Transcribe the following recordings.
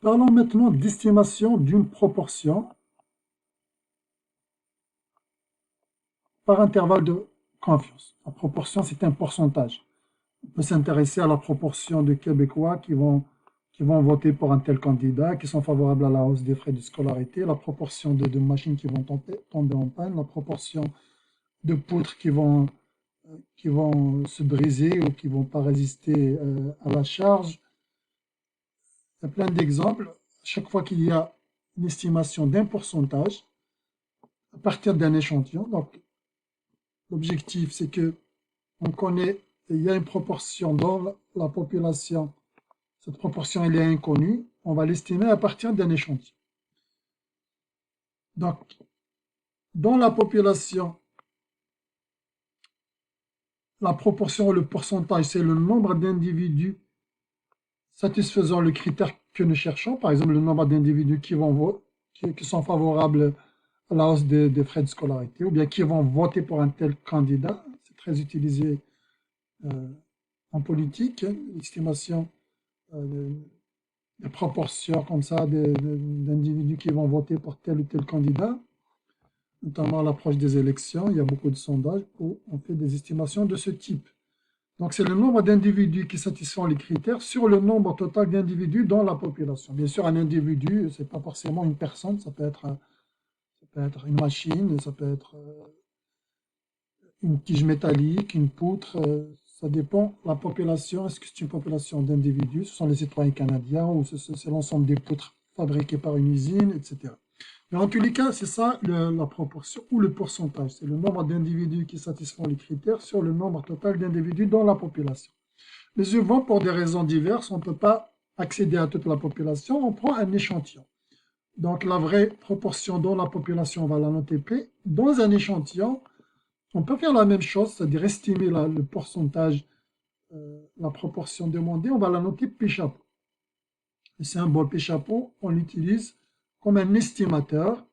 Parlons maintenant d'estimation d'une proportion par intervalle de confiance. La proportion, c'est un pourcentage. On peut s'intéresser à la proportion de Québécois qui vont voter pour un tel candidat, qui sont favorables à la hausse des frais de scolarité, la proportion de machines qui vont tomber en panne, la proportion de poutres qui vont se briser ou qui ne vont pas résister à la charge. Il y a plein d'exemples. Chaque fois qu'il y a une estimation d'un pourcentage, à partir d'un échantillon, donc l'objectif c'est que on connaît, il y a une proportion dans la population, cette proportion elle est inconnue, on va l'estimer à partir d'un échantillon. Donc, dans la population, la proportion ou le pourcentage, c'est le nombre d'individus satisfaisant le critère que nous cherchons, par exemple le nombre d'individus qui sont favorables à la hausse des frais de scolarité, ou bien qui vont voter pour un tel candidat. C'est très utilisé en politique, l'estimation des proportions comme ça d'individus qui vont voter pour tel ou tel candidat, notamment à l'approche des élections. Il y a beaucoup de sondages où on fait des estimations de ce type. Donc, c'est le nombre d'individus qui satisfont les critères sur le nombre total d'individus dans la population. Bien sûr, un individu, ce n'est pas forcément une personne, ça peut être une machine, ça peut être une tige métallique, une poutre, ça dépend de la population. Est-ce que c'est une population d'individus? Ce sont les citoyens canadiens ou c'est l'ensemble des poutres fabriquées par une usine, etc. Mais en tous les cas, c'est ça la proportion ou le pourcentage. C'est le nombre d'individus qui satisfont les critères sur le nombre total d'individus dans la population. Mais souvent, pour des raisons diverses, on ne peut pas accéder à toute la population. On prend un échantillon. Donc, la vraie proportion dans la population, on va la noter P. Dans un échantillon, on peut faire la même chose, c'est-à-dire estimer le pourcentage, la proportion demandée, on va la noter P chapeau. Le symbole P chapeau, on l'utilise comme un estimateur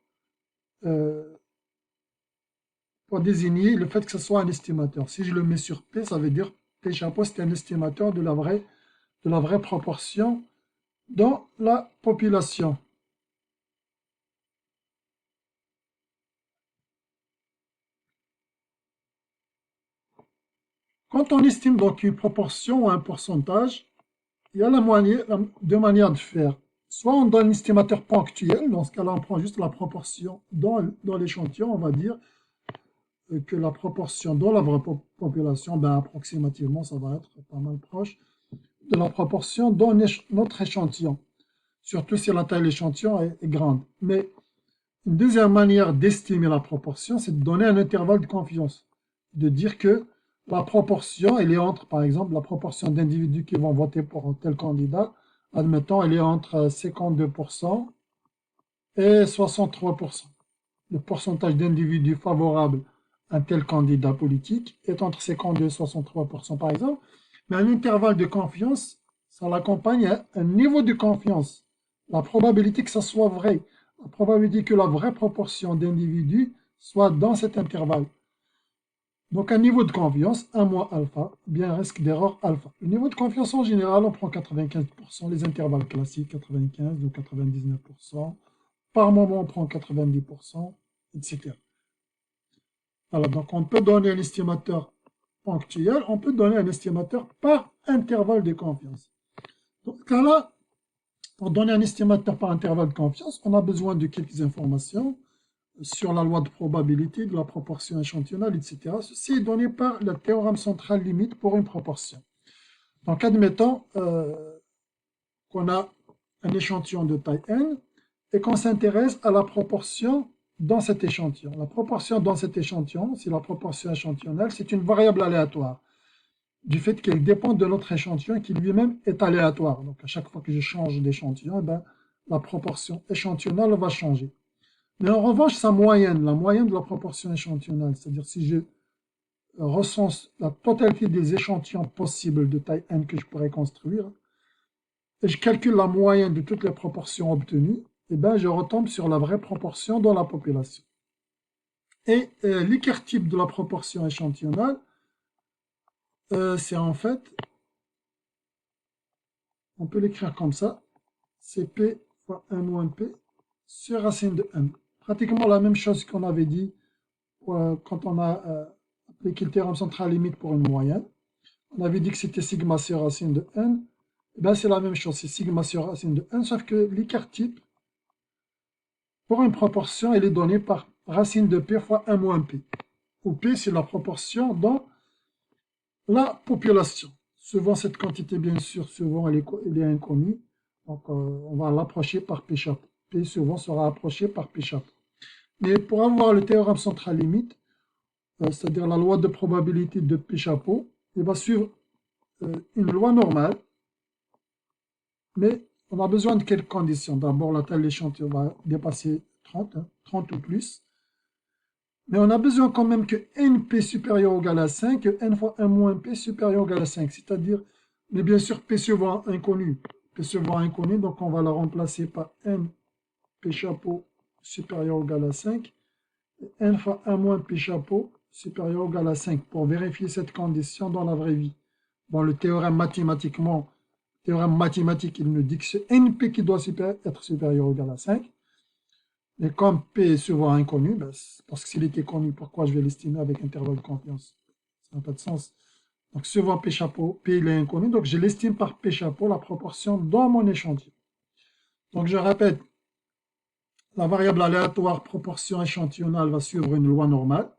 pour désigner le fait que ce soit un estimateur. Si je le mets sur P, ça veut dire P chapeau, c'est un estimateur de la vraie proportion dans la population. Quand on estime donc une proportion ou un pourcentage, il y a deux manières de faire. Soit on donne un estimateur ponctuel, dans ce cas-là on prend juste la proportion dans l'échantillon, on va dire que la proportion dans la vraie population, ben approximativement ça va être pas mal proche de la proportion dans notre échantillon, surtout si la taille de l'échantillon est grande. Mais une deuxième manière d'estimer la proportion, c'est de donner un intervalle de confiance, de dire que la proportion, elle est entre, par exemple, la proportion d'individus qui vont voter pour un tel candidat, admettons, elle est entre 52% et 63%. Le pourcentage d'individus favorables à un tel candidat politique est entre 52 et 63%, par exemple. Mais un intervalle de confiance, ça l'accompagne à un niveau de confiance. La probabilité que ça soit vrai, la probabilité que la vraie proportion d'individus soit dans cet intervalle. Donc un niveau de confiance, 1 moins alpha, bien un risque d'erreur alpha. Le niveau de confiance en général, on prend 95%, les intervalles classiques, 95 ou 99%. Par moment, on prend 90%, etc. Voilà, donc on peut donner un estimateur ponctuel, on peut donner un estimateur par intervalle de confiance. Dans ce cas-là, pour donner un estimateur par intervalle de confiance, on a besoin de quelques informations sur la loi de probabilité, de la proportion échantillonnale, etc. Ceci est donné par le théorème central limite pour une proportion. Donc, admettons qu'on a un échantillon de taille n et qu'on s'intéresse à la proportion dans cet échantillon. La proportion dans cet échantillon, c'est la proportion échantillonnelle, c'est une variable aléatoire, du fait qu'elle dépend de notre échantillon qui lui-même est aléatoire. Donc, à chaque fois que je change d'échantillon, eh ben, la proportion échantillonnelle va changer. Mais en revanche, sa moyenne, la moyenne de la proportion échantillonnelle, c'est-à-dire si je recense la totalité des échantillons possibles de taille n que je pourrais construire, et je calcule la moyenne de toutes les proportions obtenues, et bien je retombe sur la vraie proportion dans la population. Et l'écart type de la proportion échantillonnelle, c'est en fait, on peut l'écrire comme ça, c'est P fois 1 moins P sur racine de n. Pratiquement la même chose qu'on avait dit quand on a appliqué le théorème central limite pour une moyenne. On avait dit que c'était sigma sur racine de n. Et bien c'est la même chose, c'est sigma sur racine de n, sauf que l'écart type, pour une proportion, elle est donnée par racine de P fois 1 moins P. Où P, c'est la proportion dans la population. Souvent, cette quantité, bien sûr, souvent, elle est inconnue. Donc, on va l'approcher par P chapeau. P, souvent, sera approché par P chapeau. Mais pour avoir le théorème central limite, c'est-à-dire la loi de probabilité de P chapeau, il va suivre une loi normale, mais on a besoin de quelques conditions. D'abord, la taille de l'échantillon va dépasser 30, 30 ou plus. Mais on a besoin quand même que np supérieur ou égal à 5, que n fois 1 moins p supérieur ou égal à 5. C'est-à-dire, mais bien sûr, p souvent inconnu. P souvent inconnu, donc on va la remplacer par n p chapeau supérieur ou égal à 5. Et n fois 1 moins p chapeau supérieur ou égal à 5 pour vérifier cette condition dans la vraie vie. Bon, le théorème mathématique, il nous dit que c'est np qui doit être supérieur ou égal à 5. Mais comme P est souvent inconnu, parce que s'il était connu, pourquoi je vais l'estimer avec intervalle de confiance? Ça n'a pas de sens. Donc souvent P chapeau, P il est inconnu, donc je l'estime par P chapeau, la proportion dans mon échantillon. Donc je répète, la variable aléatoire proportion échantillonnale va suivre une loi normale.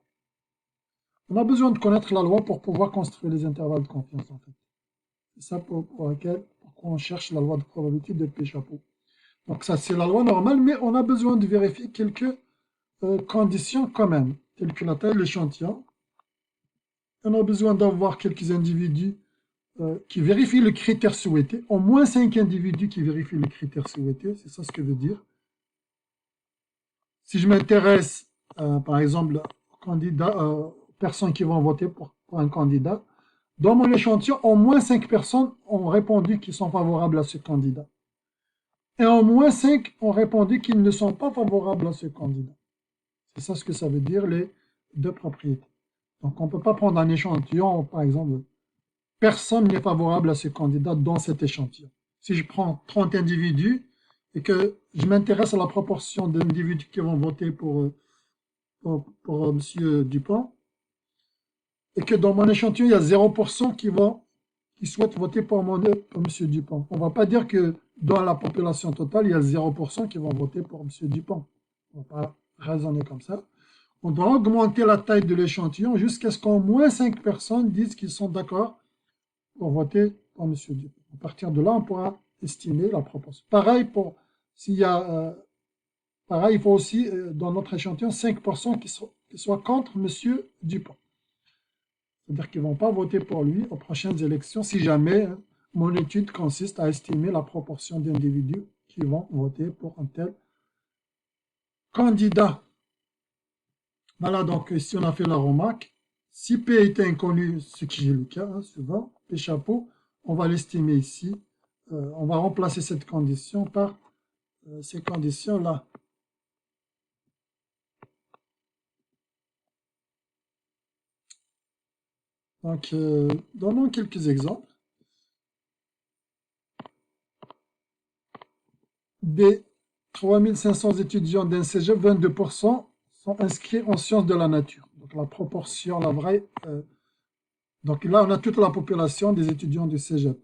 On a besoin de connaître la loi pour pouvoir construire les intervalles de confiance en fait. C'est ça pourquoi on cherche la loi de probabilité de P chapeau. Donc ça c'est la loi normale, mais on a besoin de vérifier quelques conditions quand même, telles que la taille de l'échantillon. On a besoin d'avoir quelques individus qui vérifient le critère souhaité, au moins 5 individus qui vérifient le critère souhaité, c'est ça ce que veut dire. Si je m'intéresse, par exemple, aux personnes qui vont voter pour un candidat, dans mon échantillon, au moins 5 personnes ont répondu qu'ils sont favorables à ce candidat. Et au moins 5 ont répondu qu'ils ne sont pas favorables à ce candidat. C'est ça ce que ça veut dire, les deux propriétés. Donc on ne peut pas prendre un échantillon, par exemple, personne n'est favorable à ce candidat dans cet échantillon. Si je prends 30 individus et que je m'intéresse à la proportion d'individus qui vont voter pour M. Dupont, et que dans mon échantillon, il y a 0% qui souhaitent voter pour M. Dupont. On ne va pas dire que dans la population totale, il y a 0% qui vont voter pour M. Dupont. On ne va pas raisonner comme ça. On doit augmenter la taille de l'échantillon jusqu'à ce qu'au moins 5 personnes disent qu'ils sont d'accord pour voter pour M. Dupont. À partir de là, on pourra estimer la proportion. Pareil, il faut aussi, dans notre échantillon, 5% qui soient contre M. Dupont. C'est-à-dire qu'ils ne vont pas voter pour lui aux prochaines élections si jamais mon étude consiste à estimer la proportion d'individus qui vont voter pour un tel candidat. Voilà, donc ici on a fait la remarque. Si P est inconnu, ce qui est le cas, souvent, P chapeau, on va l'estimer ici. On va remplacer cette condition par ces conditions-là. Donc, donnons quelques exemples. Des 3500 étudiants d'un cégep, 22% sont inscrits en sciences de la nature. Donc la proportion, la vraie... donc là, on a toute la population des étudiants du cégep.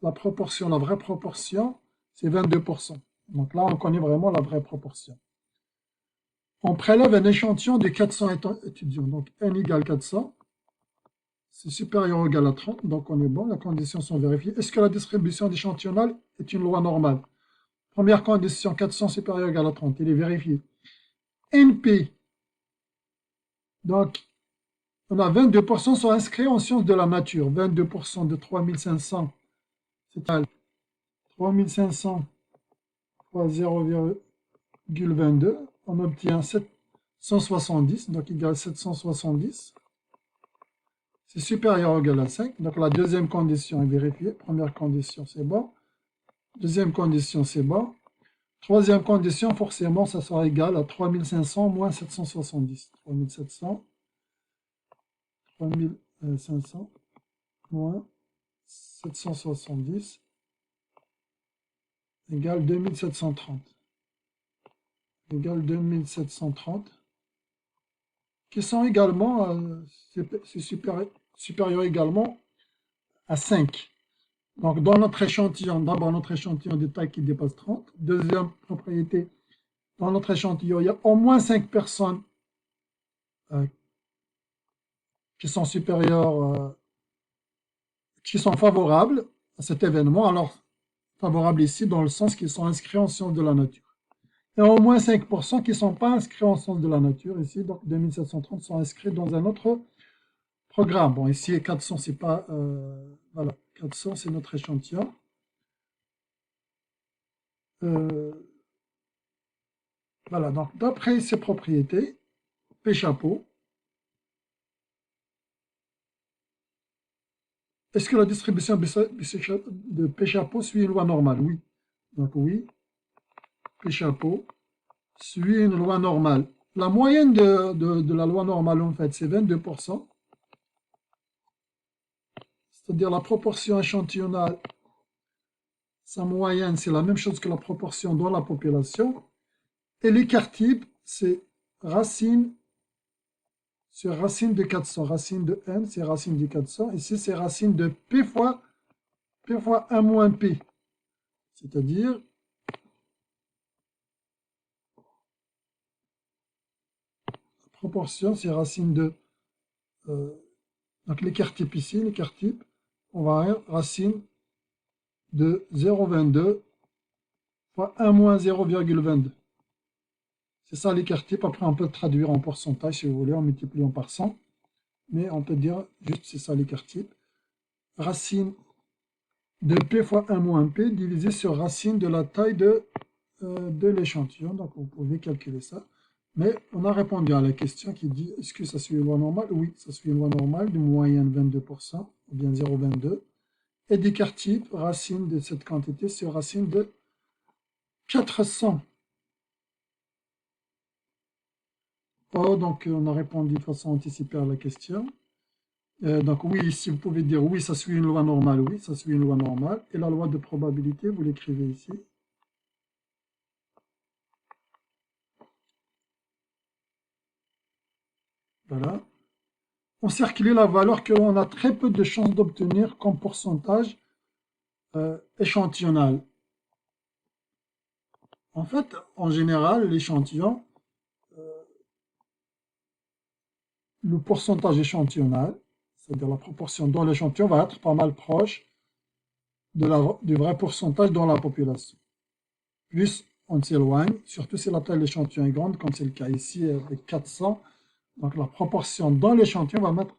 La proportion, la vraie proportion, c'est 22%. Donc là, on connaît vraiment la vraie proportion. On prélève un échantillon de 400 étudiants. Donc n égale 400. C'est supérieur ou égal à 30. Donc on est bon, les conditions sont vérifiées. Est-ce que la distribution d'échantillonnale est une loi normale? Première condition, 400 supérieur ou égal à 30. Il est vérifié. NP. Donc, on a 22% sont inscrits en sciences de la nature. 22% de 3500, c'est 3500 fois 0,22. On obtient 770, donc égal 770. C'est supérieur ou égal à 5. Donc la deuxième condition est vérifiée. Première condition, c'est bon. Deuxième condition, c'est bon. Troisième condition, forcément, ça sera égal à 3500 moins 770. 3700, 3500 moins 770 égale 2730. Égale 2730. Qui sont également, c'est supérieur également à 5. Donc, dans notre échantillon, d'abord notre échantillon de taille qui dépasse 30. Deuxième propriété, dans notre échantillon, il y a au moins 5 personnes qui sont supérieures, qui sont favorables à cet événement. Alors, favorables ici dans le sens qu'ils sont inscrits en sciences de la nature. Et au moins 5% qui ne sont pas inscrits en sciences de la nature ici. Donc, 2730 sont inscrits dans un autre programme. Bon, ici, 400, c'est pas... voilà, 400, c'est notre échantillon. Voilà, donc d'après ces propriétés, P chapeau, est-ce que la distribution de P chapeau suit une loi normale? Oui. Donc oui, P chapeau suit une loi normale. La moyenne de la loi normale, en fait, c'est 22%. C'est-à-dire la proportion échantillonnale, sa moyenne, c'est la même chose que la proportion dans la population. Et l'écart type, c'est racine sur racine de 400. Racine de n, c'est racine de 400. Ici, c'est racine de p fois 1 moins p. C'est-à-dire la proportion, c'est racine de... donc l'écart type ici, l'écart type, on va avoir racine de 0,22 fois 1 moins 0,22. C'est ça l'écart type. Après, on peut le traduire en pourcentage, si vous voulez, en multipliant par 100. Mais on peut dire juste, c'est ça l'écart type. Racine de p fois 1 moins p divisé sur racine de la taille de l'échantillon. Donc, vous pouvez calculer ça. Mais on a répondu à la question qui dit, est-ce que ça suit une loi normale? Oui, ça suit une loi normale de moyenne 22%, ou bien 0,22. Et d'écart type, racine de cette quantité sur racine de 400. Oh, donc on a répondu de façon anticipée à la question. Donc oui, ici vous pouvez dire oui, ça suit une loi normale, oui, ça suit une loi normale. Et la loi de probabilité, vous l'écrivez ici. Voilà. Encercler la valeur que l'on a très peu de chances d'obtenir comme pourcentage échantillonnal. En fait, en général, l'échantillon, le pourcentage échantillonnal, c'est-à-dire la proportion dans l'échantillon, va être pas mal proche du vrai pourcentage dans la population. Plus on s'éloigne, surtout si la taille de l'échantillon est grande, comme c'est le cas ici avec 400, donc la proportion dans l'échantillon va mettre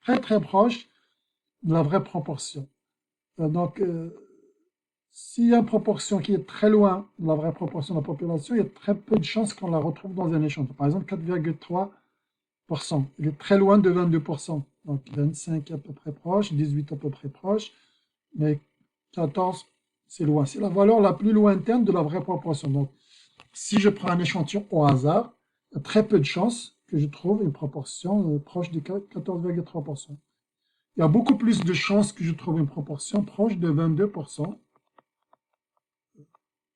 très très proche de la vraie proportion. Donc, s'il y a une proportion qui est très loin de la vraie proportion de la population, il y a très peu de chances qu'on la retrouve dans un échantillon. Par exemple, 4,3%. Il est très loin de 22%. Donc 25 à peu près proche, 18 à peu près proche, mais 14, c'est loin. C'est la valeur la plus lointaine de la vraie proportion. Donc, si je prends un échantillon au hasard, il y a très peu de chances que je trouve une proportion proche de 14,3%. Il y a beaucoup plus de chances que je trouve une proportion proche de 22%,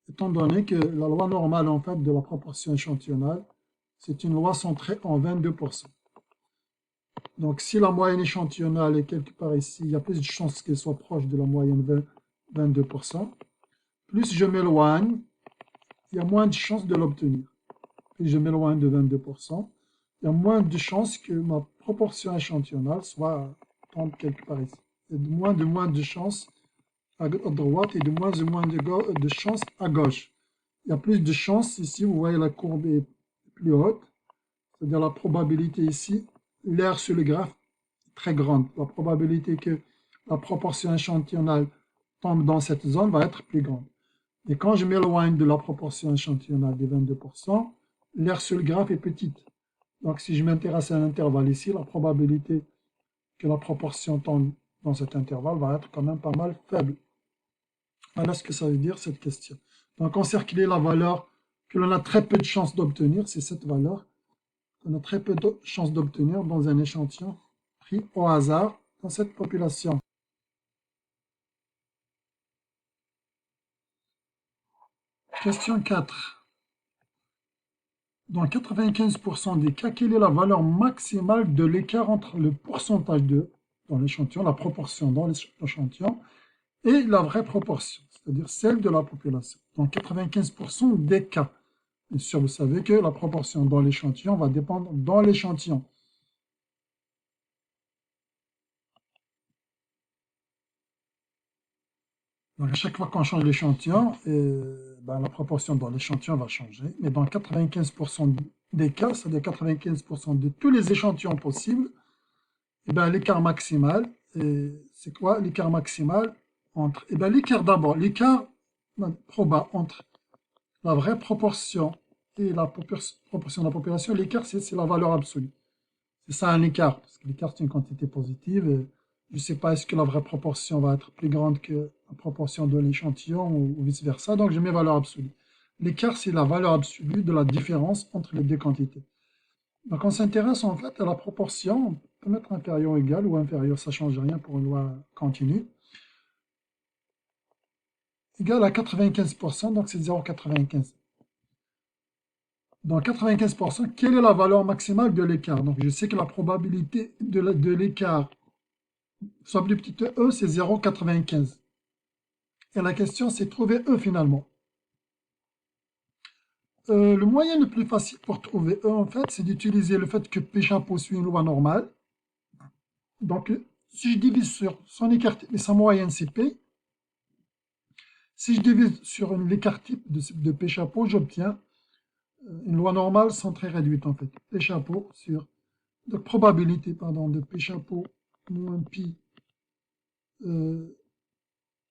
étant donné que la loi normale en fait de la proportion échantillonnale, c'est une loi centrée en 22%. Donc si la moyenne échantillonnale est quelque part ici, il y a plus de chances qu'elle soit proche de la moyenne 22%. Plus je m'éloigne, il y a moins de chances de l'obtenir. Plus je m'éloigne de 22%, il y a moins de chances que ma proportion échantillonnale soit tombe quelque part ici. Il y a de moins de chances à droite et de moins de chances à gauche. Il y a plus de chances ici, vous voyez la courbe est plus haute, c'est-à-dire la probabilité ici, l'aire sur le graphe est très grande. La probabilité que la proportion échantillonnale tombe dans cette zone va être plus grande. Et quand je m'éloigne de la proportion échantillonnale des 22%, l'aire sur le graphe est petite. Donc si je m'intéresse à un intervalle ici, la probabilité que la proportion tombe dans cet intervalle va être quand même pas mal faible. Voilà ce que ça veut dire cette question. Donc encercler la valeur que l'on a très peu de chances d'obtenir, c'est cette valeur qu'on a très peu de chances d'obtenir dans un échantillon pris au hasard dans cette population. Question 4. Dans 95% des cas, quelle est la valeur maximale de l'écart entre le pourcentage dans l'échantillon, la proportion dans l'échantillon, et la vraie proportion, c'est-à-dire celle de la population. Dans 95% des cas. Bien sûr, vous savez que la proportion dans l'échantillon va dépendre dans l'échantillon. Donc, à chaque fois qu'on change l'échantillon, la proportion dans l'échantillon va changer. Mais dans 95% des cas, c'est-à-dire 95% de tous les échantillons possibles, l'écart maximal, c'est quoi l'écart maximal entre... l'écart d'abord, l'écart proba entre la vraie proportion et la proportion de la population, l'écart, c'est la valeur absolue. C'est ça un écart, parce que l'écart, c'est une quantité positive. Et je ne sais pas est-ce que la vraie proportion va être plus grande que la proportion de l'échantillon ou vice-versa, donc je mets valeur absolue. L'écart, c'est la valeur absolue de la différence entre les deux quantités. Donc on s'intéresse en fait à la proportion, on peut mettre inférieur ou égal ou inférieur, ça ne change rien pour une loi continue. Égal à 95%, donc c'est 0,95. Dans 95%, quelle est la valeur maximale de l'écart? Donc je sais que la probabilité de l'écart soit plus petite que E, c'est 0,95. Et la question, c'est trouver E finalement. Le moyen le plus facile pour trouver E, en fait, c'est d'utiliser le fait que P chapeau suit une loi normale. Donc, si je divise sur son écart type et sa moyenne, c'est P. Si je divise sur l'écart type de P chapeau, j'obtiens une loi normale sans très réduite, en fait. P chapeau sur... Donc, probabilité, pardon, de P chapeau moins pi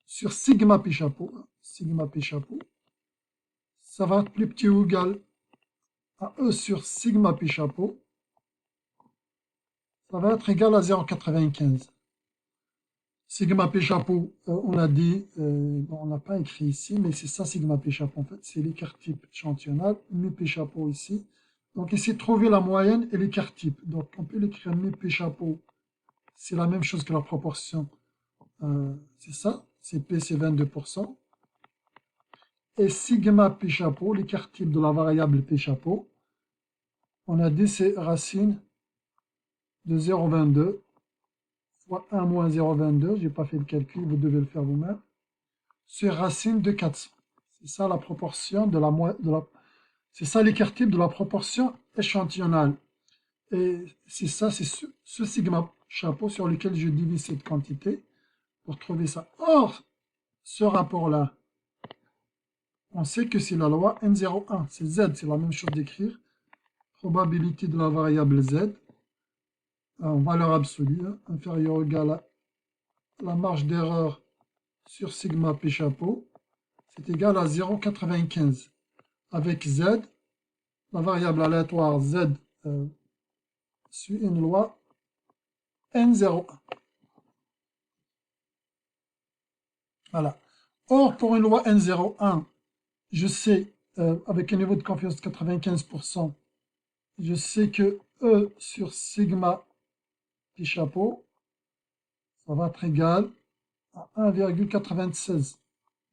sur sigma P chapeau. Sigma P chapeau. Ça va être plus petit ou égal à E sur sigma P chapeau. Ça va être égal à 0,95. Sigma P chapeau, on a dit, on n'a pas écrit ici, mais c'est ça sigma P chapeau en fait, c'est l'écart type échantillonnal, mu P chapeau ici. Donc ici, trouver la moyenne et l'écart type. Donc on peut l'écrire mu P chapeau, c'est la même chose que la proportion. C'est ça, c'est P, c'est 22%. Et sigma P chapeau, l'écart type de la variable P chapeau, on a dit c'est racine de 0,22 fois 1 moins 0,22, je n'ai pas fait le calcul, vous devez le faire vous-même, sur racine de 400. C'est ça la proportion c'est ça l'écart type de la proportion échantillonnale. Et c'est ça, c'est ce sigma chapeau sur lequel je divise cette quantité pour trouver ça. Or, ce rapport-là, on sait que c'est la loi N01, c'est Z, c'est la même chose d'écrire. Probabilité de la variable Z, en valeur absolue, inférieure ou égale à la marge d'erreur sur sigma P chapeau, c'est égal à 0,95. Avec Z, la variable aléatoire Z suit une loi N01. Voilà. Or, pour une loi N01, je sais, avec un niveau de confiance de 95%, je sais que E sur sigma P chapeau, ça va être égal à 1,96. Vous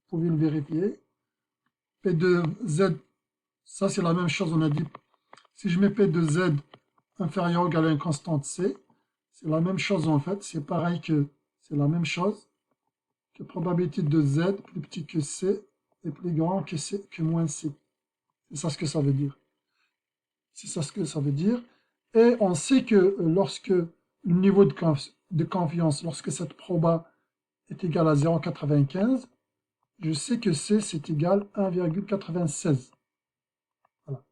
pouvez le vérifier. P de Z, ça c'est la même chose, on a dit. Si je mets P de Z inférieur ou égal à une constante C, c'est la même chose en fait. C'est pareil que, c'est la même chose. Que probabilité de Z plus petit que C est plus grand que C, que moins C. C'est ça ce que ça veut dire. C'est ça ce que ça veut dire. Et on sait que lorsque le niveau de confiance, lorsque cette proba est égal à 0,95, je sais que C, c'est égal à 1,96. Voilà.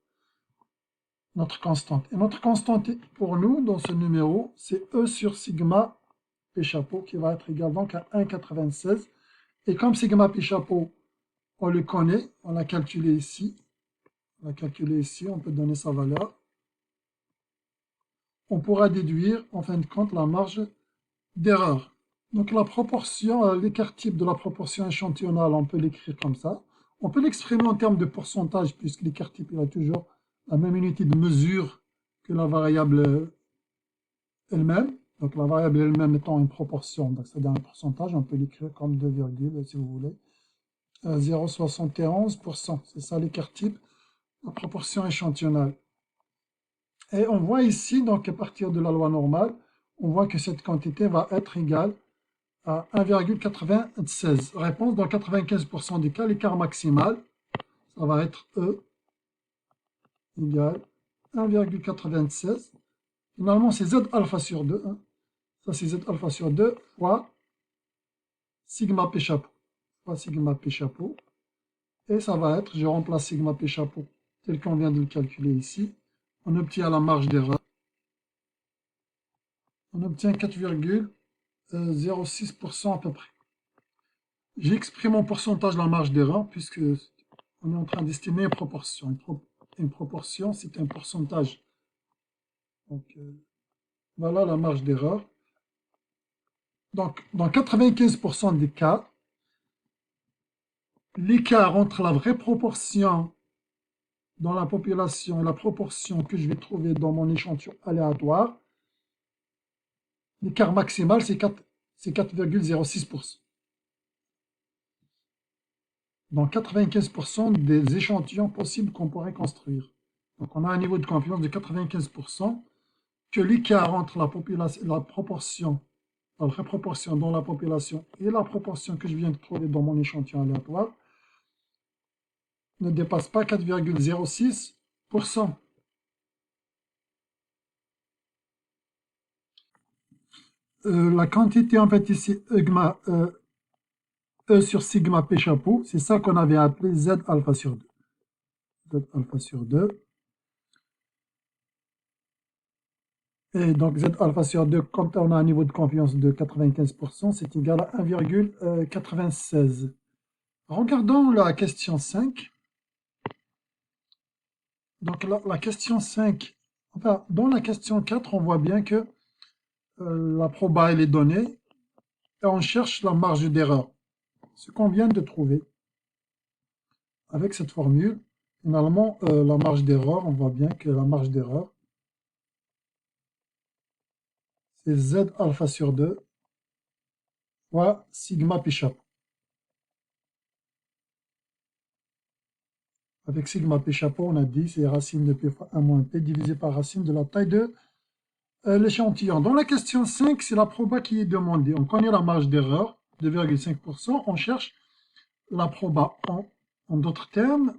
Notre constante. Et notre constante pour nous, dans ce numéro, c'est E sur sigma P chapeau, qui va être égal donc à 1,96. Et comme sigma P chapeau, on le connaît, on l'a calculé ici. On l'a calculé ici, on peut donner sa valeur. On pourra déduire, en fin de compte, la marge d'erreur. Donc la proportion, l'écart type de la proportion échantillonnale, on peut l'écrire comme ça. On peut l'exprimer en termes de pourcentage, puisque l'écart type il a toujours la même unité de mesure que la variable elle-même. Donc la variable elle-même étant une proportion, donc c'est-à-dire un pourcentage, on peut l'écrire comme 2, si vous voulez. 0,71%. C'est ça l'écart type, la proportion échantillonnale. Et on voit ici, donc à partir de la loi normale, on voit que cette quantité va être égale à 1,96. Réponse, dans 95% des cas, l'écart maximal, ça va être E égale 1,96. Finalement, c'est Z alpha sur 2. Hein. Ça, c'est Z alpha sur 2 fois sigma P chapeau. Fois sigma P chapeau. Et ça va être, je remplace sigma P chapeau tel qu'on vient de le calculer ici. On obtient la marge d'erreur. On obtient 4,06% à peu près. J'exprime en pourcentage la marge d'erreur puisque on est en train d'estimer une proportion. Une proportion, c'est un pourcentage. Donc, voilà la marge d'erreur. Donc, dans 95% des cas, l'écart entre la vraie proportion dans la population et la proportion que je vais trouver dans mon échantillon aléatoire, l'écart maximal, c'est 4,06%. Dans 95% des échantillons possibles qu'on pourrait construire. Donc, on a un niveau de confiance de 95% que l'écart entre la population, la proportion, la vraie proportion dans la population et la proportion que je viens de trouver dans mon échantillon aléatoire ne dépasse pas 4,06%. La quantité en fait ici, E sur sigma P chapeau, c'est ça qu'on avait appelé Z alpha sur 2. Z alpha sur 2. Et donc Z alpha sur 2, quand on a un niveau de confiance de 95%, c'est égal à 1,96. Regardons la question 5. Donc la question 5, enfin, dans la question 4, on voit bien que la proba elle est donnée et on cherche la marge d'erreur. Ce qu'on vient de trouver avec cette formule, finalement, la marge d'erreur, on voit bien que la marge d'erreur, c'est Z alpha sur 2 fois sigma P chapeau. Avec sigma P chapeau, on a dit c'est racine de P fois 1 moins P divisé par racine de la taille de l'échantillon. Dans la question 5, c'est la proba qui est demandée. On connaît la marge d'erreur, 2,5%. On cherche la proba en d'autres termes.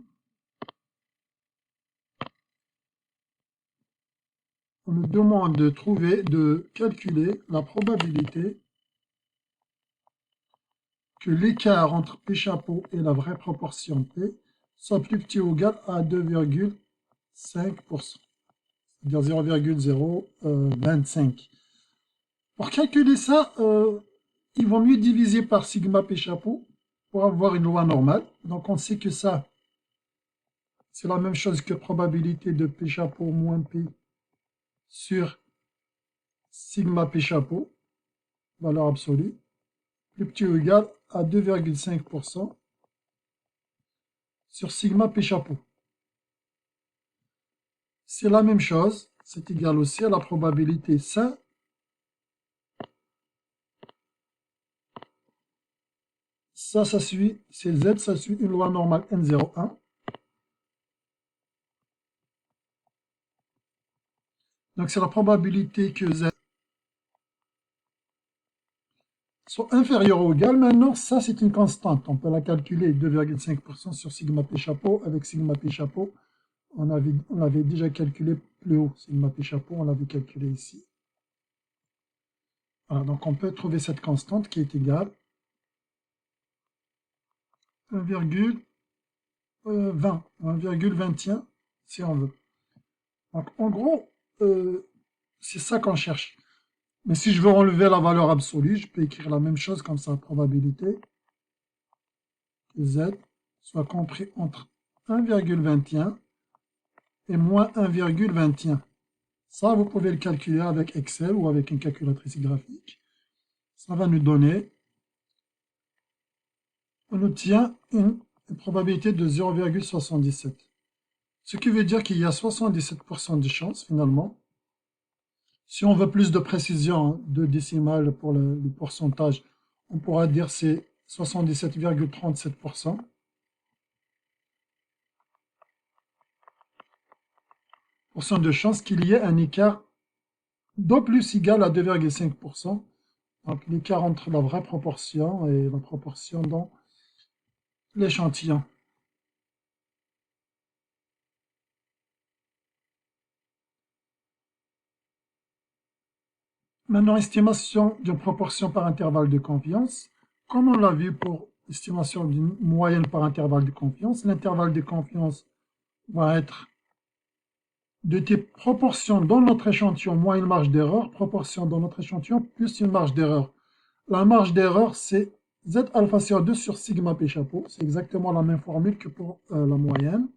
On nous demande de trouver, de calculer la probabilité que l'écart entre P chapeau et la vraie proportion P soit plus petit ou égal à 2,5%, c'est-à-dire 0,025. Pour calculer ça, il vaut mieux diviser par sigma P chapeau pour avoir une loi normale. Donc on sait que ça, c'est la même chose que probabilité de P chapeau moins P sur sigma P chapeau, valeur absolue, plus petit ou égal à 2,5% sur sigma P chapeau. C'est la même chose, c'est égal aussi à la probabilité ça. Ça suit, c'est Z, ça suit une loi normale N01. Donc c'est la probabilité que Z soit inférieur ou égal. Maintenant, ça c'est une constante. On peut la calculer 2,5% sur sigma P chapeau. Avec sigma P chapeau, on avait déjà calculé plus haut. Sigma P chapeau, on l'avait calculé ici. Voilà, donc on peut trouver cette constante qui est égale 1,20, 1,21 si on veut. Donc en gros, c'est ça qu'on cherche. Mais si je veux enlever la valeur absolue, je peux écrire la même chose comme ça, probabilité que Z soit compris entre 1,21 et moins 1,21. Ça, vous pouvez le calculer avec Excel ou avec une calculatrice graphique. Ça va nous donner, on obtient une probabilité de 0,77. Ce qui veut dire qu'il y a 77% de chances finalement. Si on veut plus de précision, de décimales pour le pourcentage, on pourra dire c'est 77,37%. Pourcent de chance qu'il y ait un écart d'au plus égal à 2,5%. Donc l'écart entre la vraie proportion et la proportion dans l'échantillon. Maintenant, estimation d'une proportion par intervalle de confiance. Comme on l'a vu pour l'estimation d'une moyenne par intervalle de confiance, l'intervalle de confiance va être de type proportion dans notre échantillon moins une marge d'erreur, proportion dans notre échantillon plus une marge d'erreur. La marge d'erreur, c'est Z alpha sur 2 sur sigma p chapeau. C'est exactement la même formule que pour la moyenne.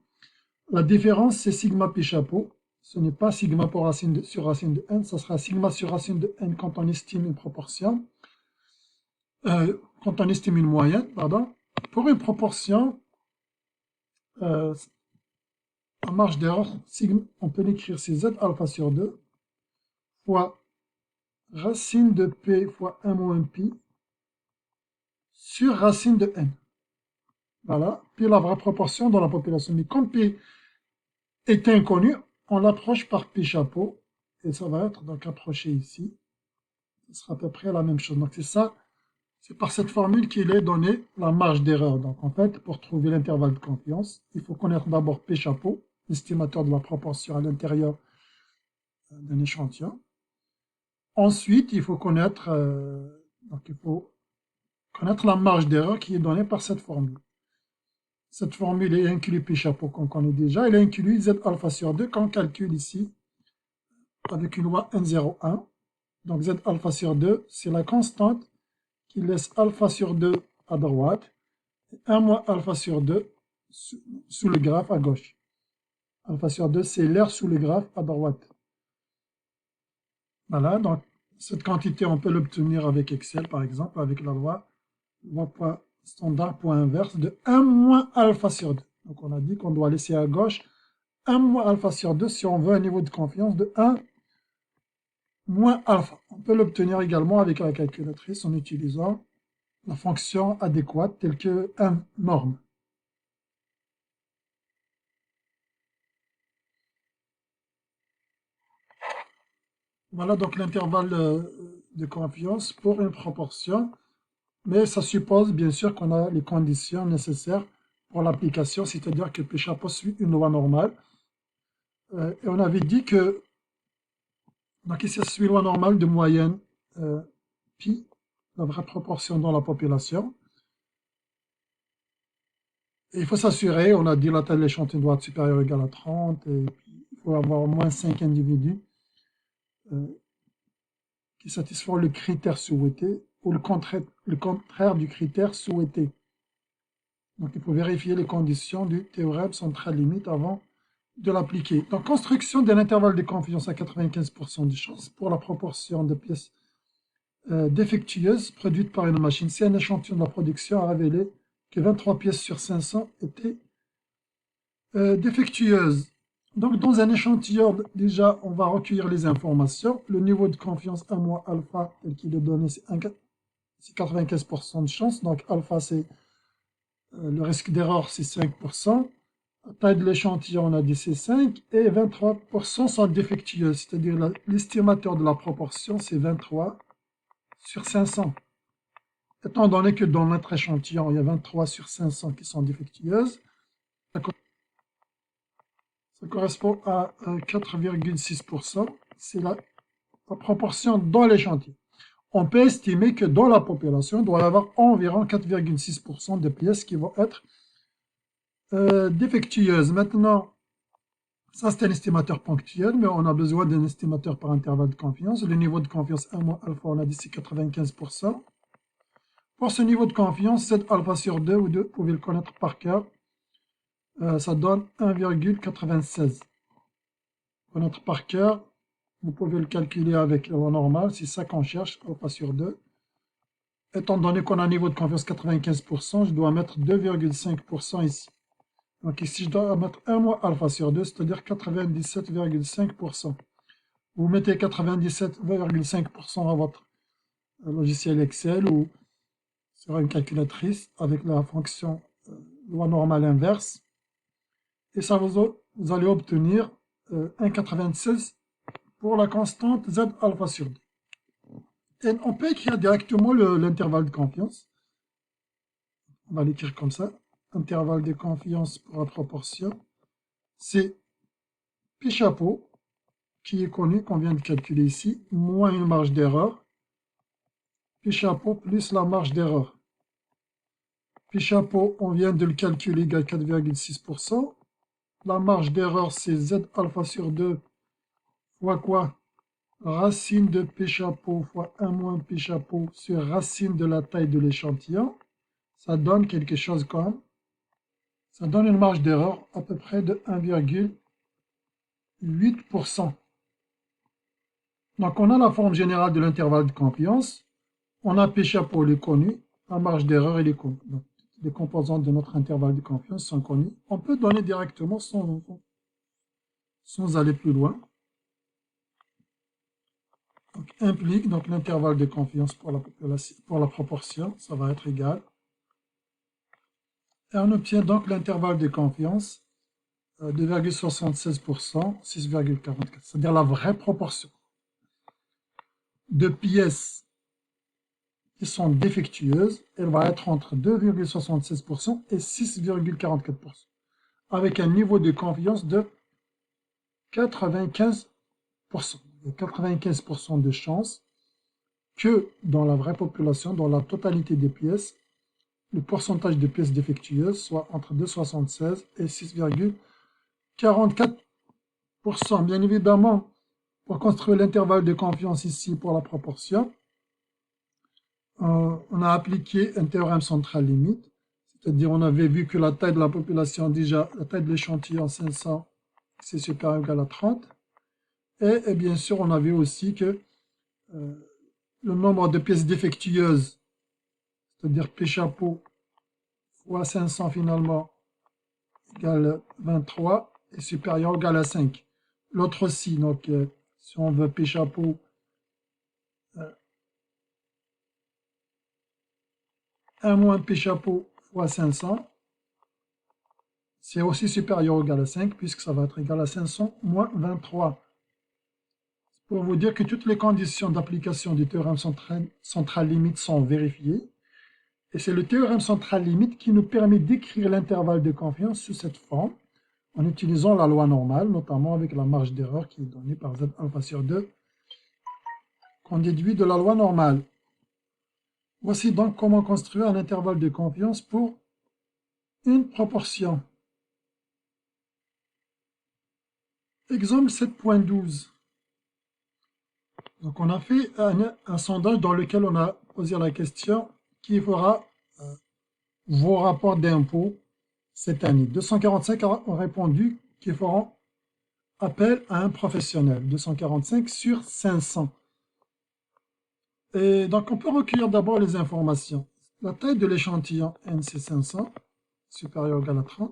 La différence, c'est sigma p chapeau. Ce n'est pas sigma pour sur racine de n, ça sera sigma sur racine de n quand on estime une proportion. Quand on estime une moyenne, pardon. Pour une proportion, la marge d'erreur, on peut l'écrire, c'est Z alpha sur 2 fois racine de p fois 1 moins pi sur racine de n. Voilà, puis la vraie proportion dans la population. Mais comme p est inconnu, on l'approche par p chapeau, et ça va être donc approché ici. Ce sera à peu près la même chose. Donc c'est ça, c'est par cette formule qu'il est donné la marge d'erreur. Donc en fait, pour trouver l'intervalle de confiance, il faut connaître d'abord p chapeau, l'estimateur de la proportion à l'intérieur d'un échantillon. Ensuite, il faut connaître la marge d'erreur qui est donnée par cette formule. Cette formule est inclue P chapeau qu'on connaît déjà. Elle est inclue Z alpha sur 2 qu'on calcule ici avec une loi N01. Donc Z alpha sur 2, c'est la constante qui laisse alpha sur 2 à droite et 1 moins alpha sur 2 sous le graphe à gauche. Alpha sur 2, c'est l'air sous le graphe à droite. Voilà, donc cette quantité, on peut l'obtenir avec Excel, par exemple, avec la loi standard point inverse de 1 moins alpha sur 2. Donc on a dit qu'on doit laisser à gauche 1 moins alpha sur 2 si on veut un niveau de confiance de 1 moins alpha. On peut l'obtenir également avec la calculatrice en utilisant la fonction adéquate telle que 1 norme. Voilà donc l'intervalle de confiance pour une proportion, mais ça suppose bien sûr qu'on a les conditions nécessaires pour l'application, c'est-à-dire que P chapeau suit une loi normale. Et on avait dit que, donc ici, ça suit une loi normale de moyenne pi, la vraie proportion dans la population. Et il faut s'assurer, on a dit la taille de l'échantillon doit être supérieure ou égale à 30, et puis il faut avoir au moins 5 individus qui satisfont le critère souhaité, ou le contraire du critère souhaité. Donc il faut vérifier les conditions du théorème central limite avant de l'appliquer. Donc construction d'un intervalle de confiance à 95% de chance pour la proportion de pièces défectueuses produites par une machine. Si un échantillon de la production a révélé que 23 pièces sur 500 étaient défectueuses. Donc dans un échantillon, déjà, on va recueillir les informations. Le niveau de confiance 1 moins alpha, tel qu'il est donné, c'est 95% de chance. Donc alpha, c'est le risque d'erreur, c'est 5%. La taille de l'échantillon, on a dit c'est 5. Et 23% sont défectueuses. C'est-à-dire l'estimateur de la proportion, c'est 23 sur 500. Étant donné que dans notre échantillon, il y a 23 sur 500 qui sont défectueuses, ça correspond à 4,6%. C'est la proportion dans l'échantillon. On peut estimer que dans la population, il doit y avoir environ 4,6% de pièces qui vont être défectueuses. Maintenant, ça c'est un estimateur ponctuel, mais on a besoin d'un estimateur par intervalle de confiance. Le niveau de confiance 1 moins alpha, on a dit c'est 95%. Pour ce niveau de confiance, 7 alpha sur 2, vous pouvez le connaître par cœur, ça donne 1,96. Connaître par cœur, vous pouvez le calculer avec la loi normale, c'est ça qu'on cherche, alpha sur 2. Étant donné qu'on a un niveau de confiance 95%, je dois mettre 2,5% ici. Donc ici, je dois mettre 1 moins alpha sur 2, c'est-à-dire 97,5%. Vous mettez 97,5% à votre logiciel Excel ou sur une calculatrice avec la fonction loi normale inverse. Et ça vous allez obtenir 1,96 pour la constante Z alpha sur 2. Et on peut écrire directement l'intervalle de confiance. On va l'écrire comme ça. Intervalle de confiance pour la proportion. C'est P chapeau, qui est connu, qu'on vient de calculer ici, moins une marge d'erreur. P chapeau plus la marge d'erreur. P chapeau, on vient de le calculer, égale 4,6%. La marge d'erreur, c'est Z alpha sur 2 fois quoi? Racine de P chapeau fois 1 moins P chapeau sur racine de la taille de l'échantillon. Ça donne quelque chose comme, ça donne une marge d'erreur à peu près de 1,8%. Donc on a la forme générale de l'intervalle de confiance, on a P chapeau, il est connu, la marge d'erreur, il est connue. Donc les composantes de notre intervalle de confiance sont connues. On peut donner directement sans aller plus loin. Donc, implique donc l'intervalle de confiance pour la proportion, ça va être égal. Et on obtient donc l'intervalle de confiance 2,76%, 6,44, c'est-à-dire la vraie proportion de pièces qui sont défectueuses, elle va être entre 2,76% et 6,44%, avec un niveau de confiance de 95%. Il y a 95% de chances que dans la vraie population, dans la totalité des pièces, le pourcentage de pièces défectueuses soit entre 2,76 et 6,44%. Bien évidemment, pour construire l'intervalle de confiance ici pour la proportion, on a appliqué un théorème central limite, c'est-à-dire on avait vu que la taille de la population, déjà la taille de l'échantillon 500, c'est supérieur ou égal à 30, et bien sûr on a vu aussi que le nombre de pièces défectueuses, c'est-à-dire P chapeau fois 500 finalement, égale 23, est supérieur ou égal à 5. L'autre aussi, donc si on veut P chapeau 1 moins P chapeau fois 500, c'est aussi supérieur ou égal à 5, puisque ça va être égal à 500 moins 23. C'est pour vous dire que toutes les conditions d'application du théorème central limite sont vérifiées. Et c'est le théorème central limite qui nous permet d'écrire l'intervalle de confiance sous cette forme, en utilisant la loi normale, notamment avec la marge d'erreur qui est donnée par Z alpha sur 2, qu'on déduit de la loi normale. Voici donc comment construire un intervalle de confiance pour une proportion. Exemple 7.12. Donc on a fait un sondage dans lequel on a posé la question qui fera vos rapports d'impôts cette année. 245 ont répondu qu'ils feront appel à un professionnel. 245 sur 500. Et donc on peut recueillir d'abord les informations. La taille de l'échantillon N, c'est 500, supérieur ou égal à 30.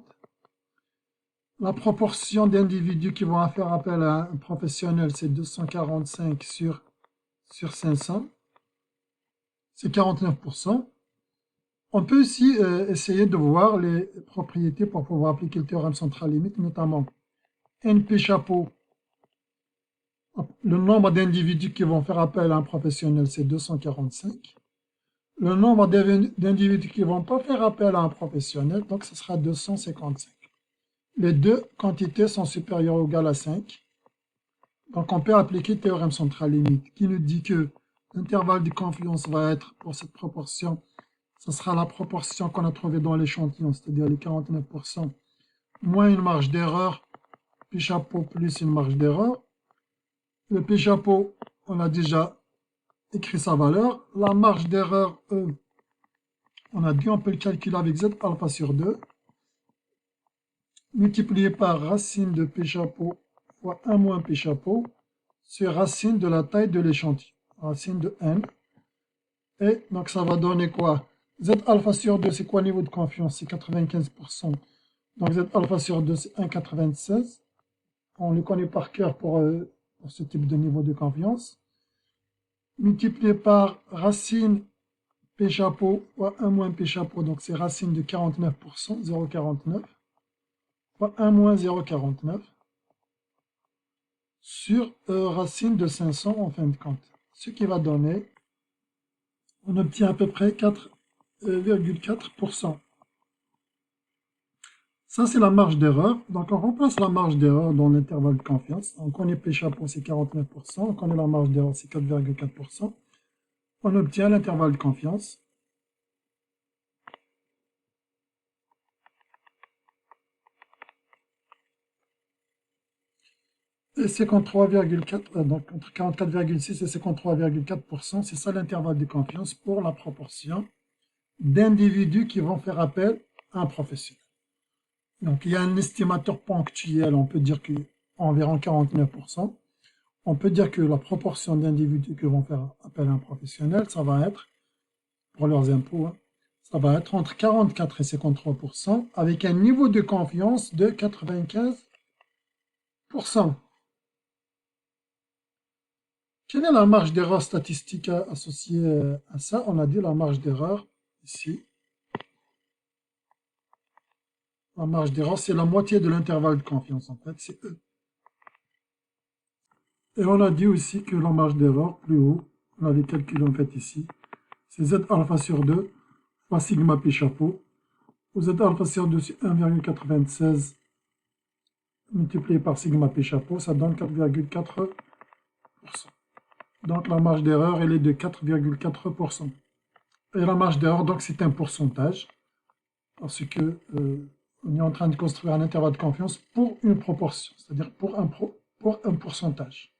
La proportion d'individus qui vont faire appel à un professionnel, c'est 245 sur 500. C'est 49%. On peut aussi essayer de voir les propriétés pour pouvoir appliquer le théorème central limite, notamment NP chapeau. Le nombre d'individus qui vont faire appel à un professionnel, c'est 245. Le nombre d'individus qui ne vont pas faire appel à un professionnel, donc ce sera 255. Les deux quantités sont supérieures ou égales à 5. Donc on peut appliquer le théorème central limite qui nous dit que l'intervalle de confiance va être, pour cette proportion, ce sera la proportion qu'on a trouvée dans l'échantillon, c'est-à-dire les 49%, moins une marge d'erreur, P chapeau plus une marge d'erreur. Le P chapeau, on a déjà écrit sa valeur. La marge d'erreur, E, on a dit on peut le calculer avec Z alpha sur 2, multiplié par racine de P chapeau fois 1 moins P chapeau, sur racine de la taille de l'échantillon, racine de N. Et donc ça va donner quoi? Z alpha sur 2, c'est quoi le niveau de confiance? C'est 95%. Donc Z alpha sur 2, c'est 1,96. On le connaît par cœur pour ce type de niveau de confiance. Multiplié par racine P chapeau fois 1 moins P chapeau, donc c'est racine de 49%, 0,49, fois 1 moins 0,49, sur racine de 500 en fin de compte. Ce qui va donner, on obtient à peu près 4,4%. Ça, c'est la marge d'erreur. Donc, on remplace la marge d'erreur dans l'intervalle de confiance. On connaît P chapeau, c'est 49%. On connaît la marge d'erreur, c'est 4,4%. On obtient l'intervalle de confiance. Et 53,4, donc entre 44,6 et 53,4%, c'est ça l'intervalle de confiance pour la proportion d'individus qui vont faire appel à un professionnel. Donc, il y a un estimateur ponctuel, on peut dire qu'environ 49%. On peut dire que la proportion d'individus qui vont faire appel à un professionnel, ça va être, pour leurs impôts, ça va être entre 44 et 53%, avec un niveau de confiance de 95%. Quelle est la marge d'erreur statistique associée à ça? On a dit la marge d'erreur ici. La marge d'erreur, c'est la moitié de l'intervalle de confiance, en fait, c'est E. Et on a dit aussi que la marge d'erreur, plus haut, on avait calculé en fait ici, c'est Z alpha sur 2 fois sigma P chapeau, où Z alpha sur 2 c'est 1,96 multiplié par sigma P chapeau, ça donne 4,4%. Donc la marge d'erreur, elle est de 4,4%. Et la marge d'erreur, donc c'est un pourcentage, parce que on est en train de construire un intervalle de confiance pour une proportion, c'est-à-dire pour un pourcentage.